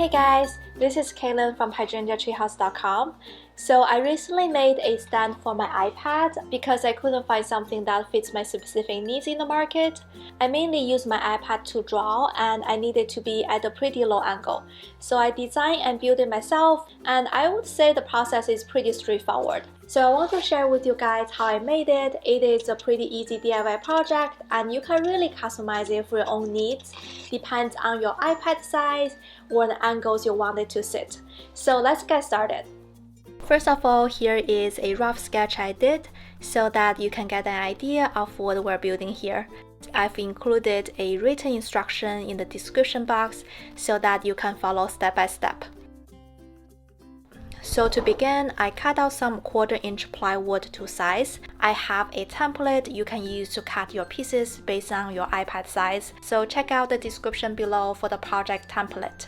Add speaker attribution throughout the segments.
Speaker 1: Hey guys, this is Kaylin from HydrangeaTreehouse.com. So I recently made a stand for my iPad because I couldn't find something that fits my specific needs in the market. I mainly use my iPad to draw and I needed to be at a pretty low angle. So I designed and built it myself, and I would say the process is pretty straightforward. So I want to share with you guys how I made it. It is a pretty easy DIY project and you can really customize it for your own needs. Depends on your iPad size or the angles you want it to sit. So let's get started. First of all, here is a rough sketch I did so that you can get an idea of what we're building here. I've included a written instruction in the description box so that you can follow step by step. So to begin, I cut out some 1/4 inch plywood to size. I have a template you can use to cut your pieces based on your iPad size, so check out the description below for the project template.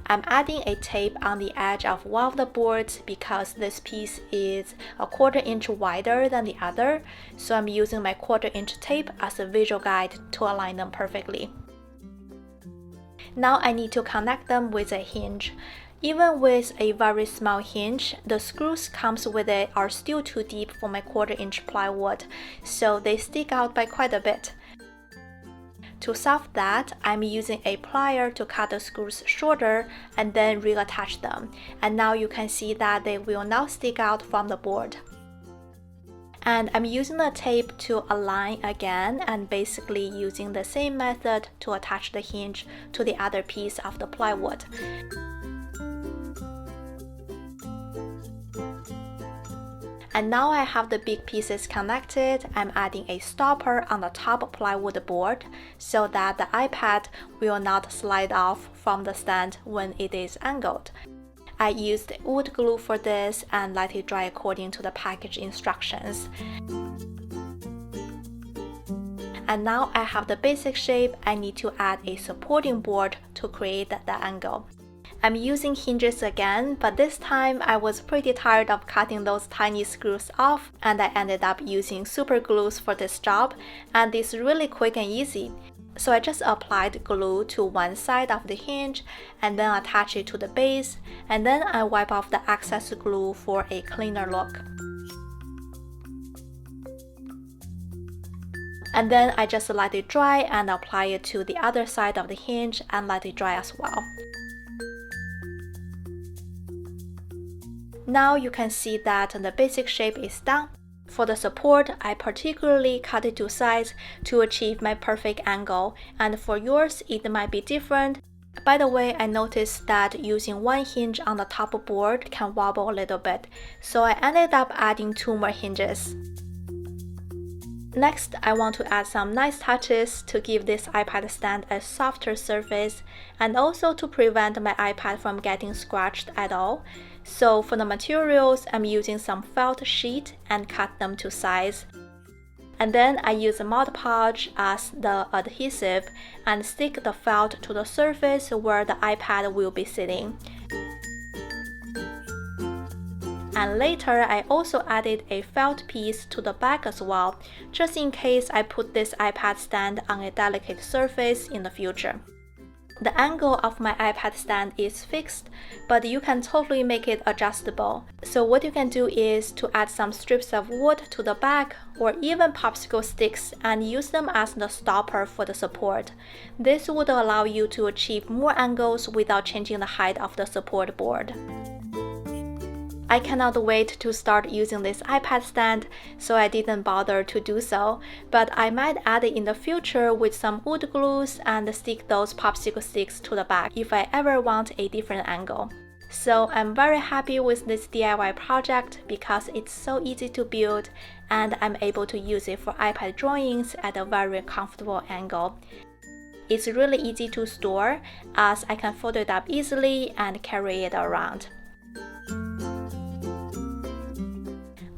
Speaker 1: I'm adding a tape on the edge of one of the boards because this piece is a 1/4 inch wider than the other, so I'm using my 1/4 inch tape as a visual guide to align them perfectly. Now I need to connect them with a hinge. Even with a very small hinge, the screws comes with it are still too deep for my 1/4 inch plywood, so they stick out by quite a bit. To solve that, I'm using a plier to cut the screws shorter and then reattach them. And now you can see that they will not stick out from the board. And I'm using the tape to align again and basically using the same method to attach the hinge to the other piece of the plywood. And now I have the big pieces connected. I'm adding a stopper on the top plywood board so that the iPad will not slide off from the stand when it is angled. I used wood glue for this and let it dry according to the package instructions. And now I have the basic shape. I need to add a supporting board to create the angle. I'm using hinges again, but this time I was pretty tired of cutting those tiny screws off, and I ended up using super glues for this job, and it's really quick and easy. So I just applied glue to one side of the hinge and then attach it to the base, and then I wipe off the excess glue for a cleaner look. And then I just let it dry and apply it to the other side of the hinge and let it dry as well. Now you can see that the basic shape is done. For the support, I particularly cut it to size to achieve my perfect angle, and for yours it might be different. By the way, I noticed that using one hinge on the top board can wobble a little bit, so I ended up adding 2 more hinges. Next, I want to add some nice touches to give this iPad stand a softer surface and also to prevent my iPad from getting scratched at all. So for the materials, I'm using some felt sheet and cut them to size. And then I use a Mod Podge as the adhesive and stick the felt to the surface where the iPad will be sitting. And later, I also added a felt piece to the back as well, just in case I put this iPad stand on a delicate surface in the future. The angle of my iPad stand is fixed, but you can totally make it adjustable. So what you can do is to add some strips of wood to the back or even popsicle sticks and use them as the stopper for the support. This would allow you to achieve more angles without changing the height of the support board. I cannot wait to start using this iPad stand, so I didn't bother to do so, but I might add it in the future with some wood glues and stick those popsicle sticks to the back if I ever want a different angle. So I'm very happy with this DIY project because it's so easy to build and I'm able to use it for iPad drawings at a very comfortable angle. It's really easy to store as I can fold it up easily and carry it around.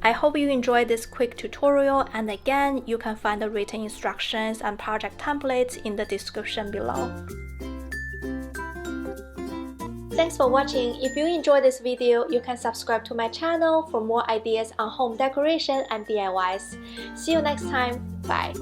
Speaker 1: I hope you enjoyed this quick tutorial, and again, you can find the written instructions and project templates in the description below. Thanks for watching. If you enjoyed this video, you can subscribe to my channel for more ideas on home decoration and DIYs. See you next time. Bye.